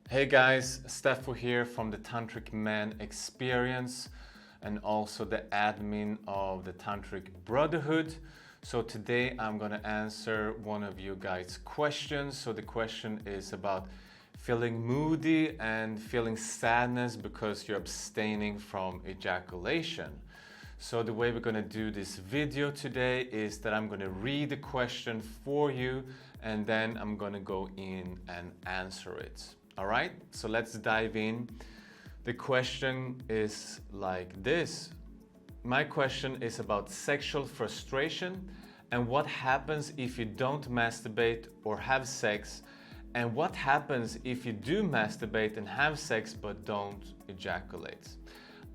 Hey guys, Steffo here from the Tantric Man Experience and also the admin of the Tantric Brotherhood. So today I'm going to answer one of you guys' questions. So the question is about feeling moody and feeling sadness because you're abstaining from ejaculation. So the way we're going to do this video today is that I'm going to read the question for you and then I'm going to go in and answer it. All right, so let's dive in. The question is like this. My question is about sexual frustration and what happens if you don't masturbate or have sex, and what happens if you do masturbate and have sex but don't ejaculate.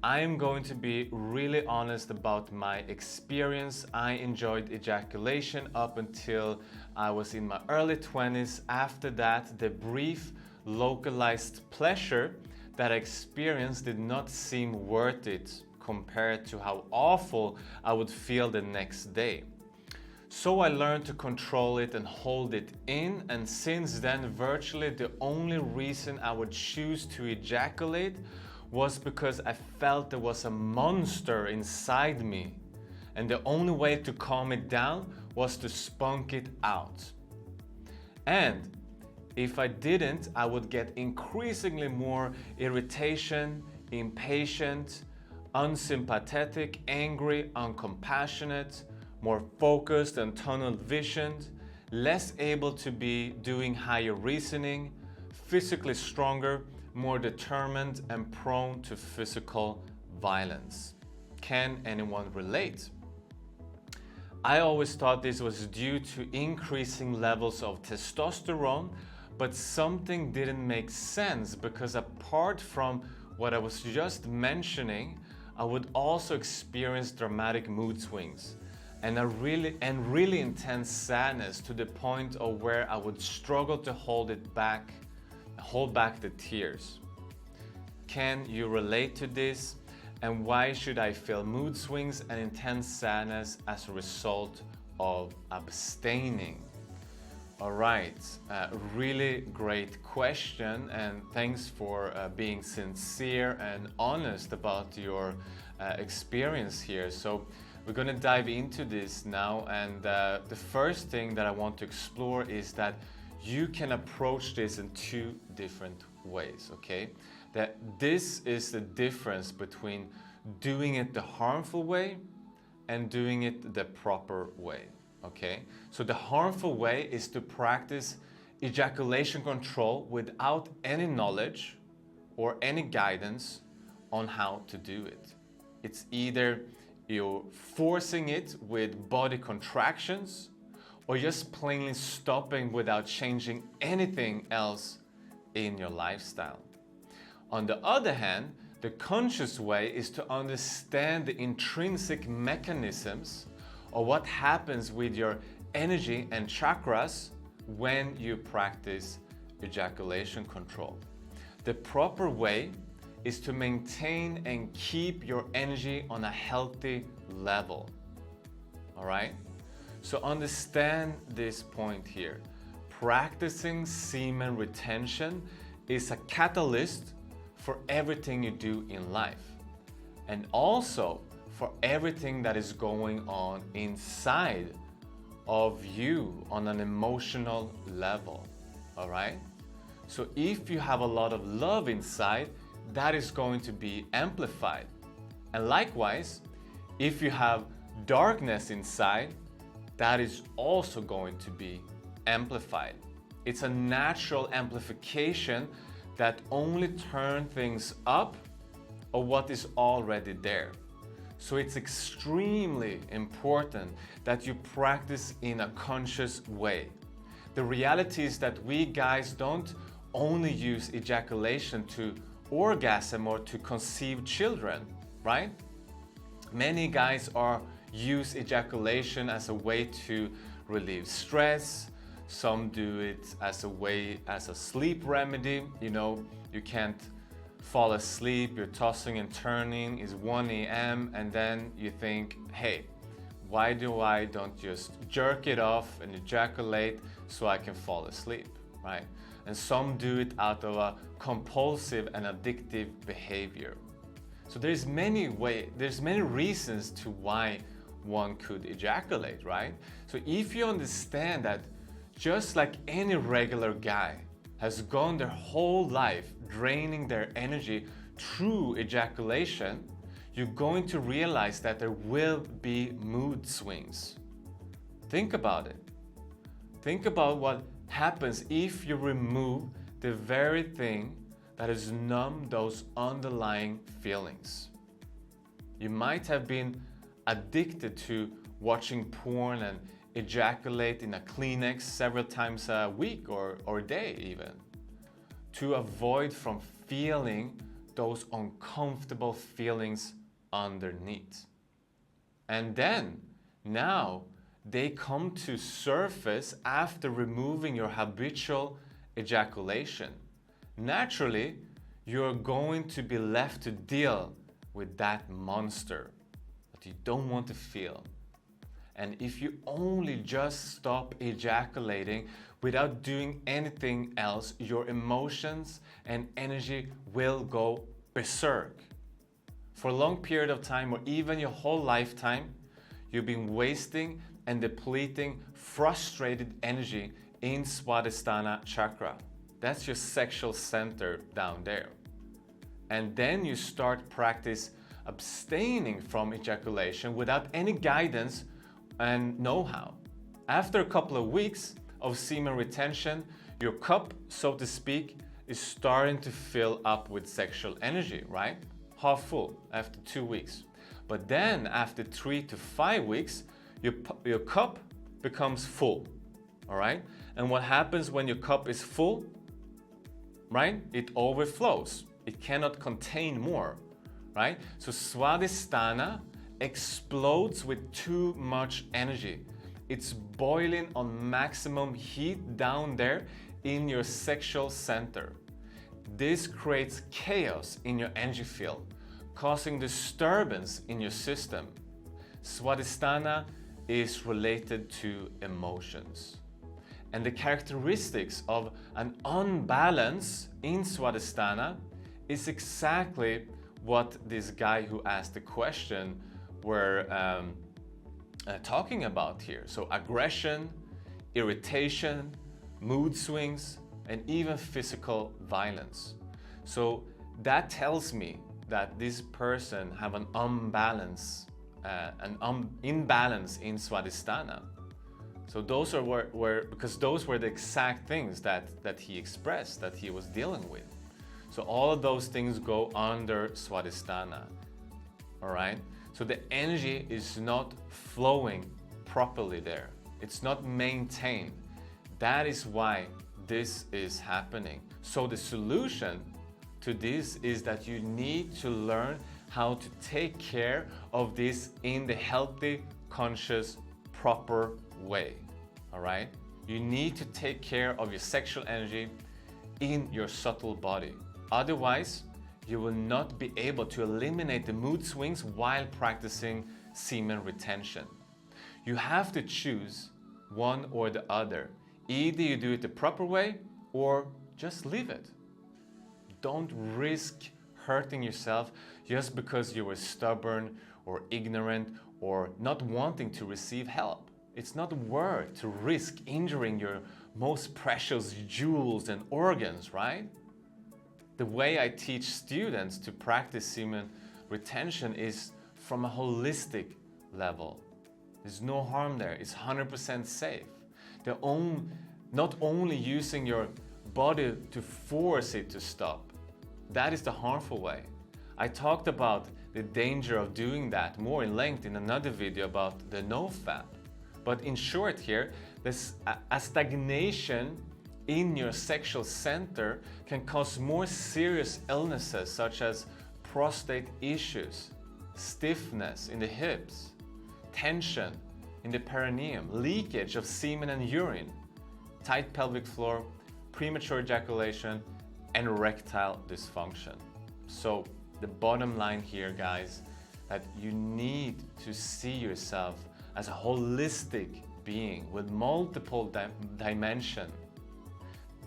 I am going to be really honest about my experience. I enjoyed ejaculation up until I was in my early 20s. After that, the brief localized pleasure that I experienced did not seem worth it compared to how awful I would feel the next day. So I learned to control it and hold it in, and since then virtually the only reason I would choose to ejaculate was because I felt there was a monster inside me, and the only way to calm it down was to spunk it out. And if I didn't, I would get increasingly more irritation, impatient, unsympathetic, angry, uncompassionate, more focused and tunnel visioned, less able to be doing higher reasoning, physically stronger, more determined, and prone to physical violence. Can anyone relate? I always thought this was due to increasing levels of testosterone, but something didn't make sense because apart from what I was just mentioning, I would also experience dramatic mood swings and really intense sadness to the point of where I would struggle to hold back the tears. Can you relate to this? And why should I feel mood swings and intense sadness as a result of abstaining? All right, really great question, and thanks for being sincere and honest about your experience here. So we're going to dive into this now, and the first thing that I want to explore is that you can approach this in two different ways, okay? That this is the difference between doing it the harmful way and doing it the proper way. Okay, so the harmful way is to practice ejaculation control without any knowledge or any guidance on how to do it. It's either you're forcing it with body contractions or just plainly stopping without changing anything else in your lifestyle. On the other hand, the conscious way is to understand the intrinsic mechanisms or what happens with your energy and chakras when you practice ejaculation control. The proper way is to maintain and keep your energy on a healthy level. All right? So understand this point here. Practicing semen retention is a catalyst for everything you do in life, and also for everything that is going on inside of you on an emotional level. All right? So if you have a lot of love inside, that is going to be amplified. And likewise, if you have darkness inside, that is also going to be amplified. It's a natural amplification that only turns things up or what is already there. So it's extremely important that you practice in a conscious way. The reality is that we guys don't only use ejaculation to orgasm or to conceive children, right? Many guys use ejaculation as a way to relieve stress. Some do it as a sleep remedy. You know, you can't fall asleep, you're tossing and turning, it's 1 a.m. and then you think, hey, why don't just jerk it off and ejaculate so I can fall asleep, right? and some do it out of a compulsive and addictive behavior. So there's many reasons to why one could ejaculate, right? So if you understand that just like any regular guy has gone their whole life draining their energy through ejaculation, you're going to realize that there will be mood swings. Think about it. Think about what happens if you remove the very thing that has numbed those underlying feelings. You might have been addicted to watching porn and ejaculate in a Kleenex several times a week or a day even, to avoid from feeling those uncomfortable feelings underneath. And then, now, they come to surface after removing your habitual ejaculation. Naturally, you're going to be left to deal with that monster that you don't want to feel. And if you only just stop ejaculating without doing anything else, your emotions and energy will go berserk. For a long period of time, or even your whole lifetime, you've been wasting and depleting frustrated energy in Swadhisthana chakra. That's your sexual center down there. And then you start practice abstaining from ejaculation without any guidance and know-how. After a couple of weeks of semen retention, your cup, so to speak, is starting to fill up with sexual energy, right? Half full after 2 weeks. But then after 3 to 5 weeks, your cup becomes full, all right? And what happens when your cup is full, right? It overflows. It cannot contain more, right? So Swadhisthana explodes with too much energy. It's boiling on maximum heat down there in your sexual center. This creates chaos in your energy field, causing disturbance in your system. Swadhisthana is related to emotions. And the characteristics of an unbalance in Swadhisthana is exactly what this guy who asked the question were talking about here. So aggression, irritation, mood swings, and even physical violence. So that tells me that this person have an imbalance in Swadhisthana. So those are because those were the exact things that he expressed, that he was dealing with. So all of those things go under Swadhisthana, all right? So the energy is not flowing properly there. It's not maintained. That is why this is happening. So the solution to this is that you need to learn how to take care of this in the healthy, conscious, proper way, all right? You need to take care of your sexual energy in your subtle body. Otherwise, you will not be able to eliminate the mood swings while practicing semen retention. You have to choose one or the other. Either you do it the proper way or just leave it. Don't risk hurting yourself just because you were stubborn or ignorant or not wanting to receive help. It's not worth to risk injuring your most precious jewels and organs, right? The way I teach students to practice semen retention is from a holistic level. There's no harm there. It's 100% safe. Not only using your body to force it to stop. That is the harmful way. I talked about the danger of doing that more in length in another video about the NoFap. But in short here, there's a stagnation in your sexual center can cause more serious illnesses such as prostate issues, stiffness in the hips, tension in the perineum, leakage of semen and urine, tight pelvic floor, premature ejaculation, and erectile dysfunction. So the bottom line here, guys, that you need to see yourself as a holistic being with multiple dimensions.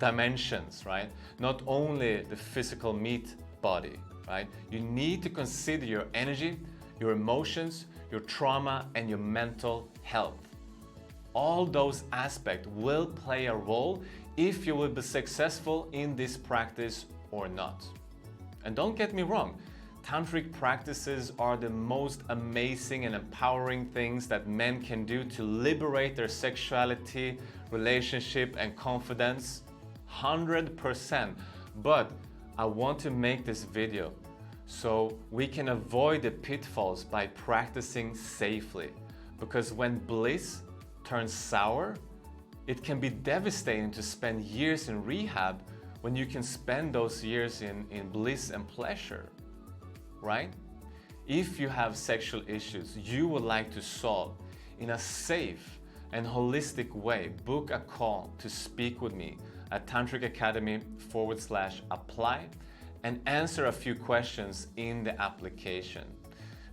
dimensions, right? Not only the physical meat body, right? You need to consider your energy, your emotions, your trauma, and your mental health. All those aspects will play a role if you will be successful in this practice or not. And don't get me wrong, tantric practices are the most amazing and empowering things that men can do to liberate their sexuality, relationship, and confidence. 100%. But I want to make this video so we can avoid the pitfalls by practicing safely. Because when bliss turns sour, it can be devastating to spend years in rehab when you can spend those years in bliss and pleasure, right? If you have sexual issues you would like to solve in a safe and holistic way, book a call to speak with me at tantricacademy/apply and answer a few questions in the application.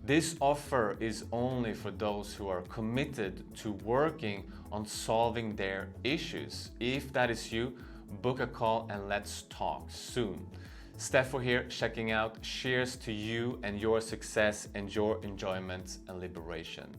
This offer is only for those who are committed to working on solving their issues. If that is you, book a call and let's talk soon. Steffo here, checking out. Cheers to you and your success and your enjoyment and liberation.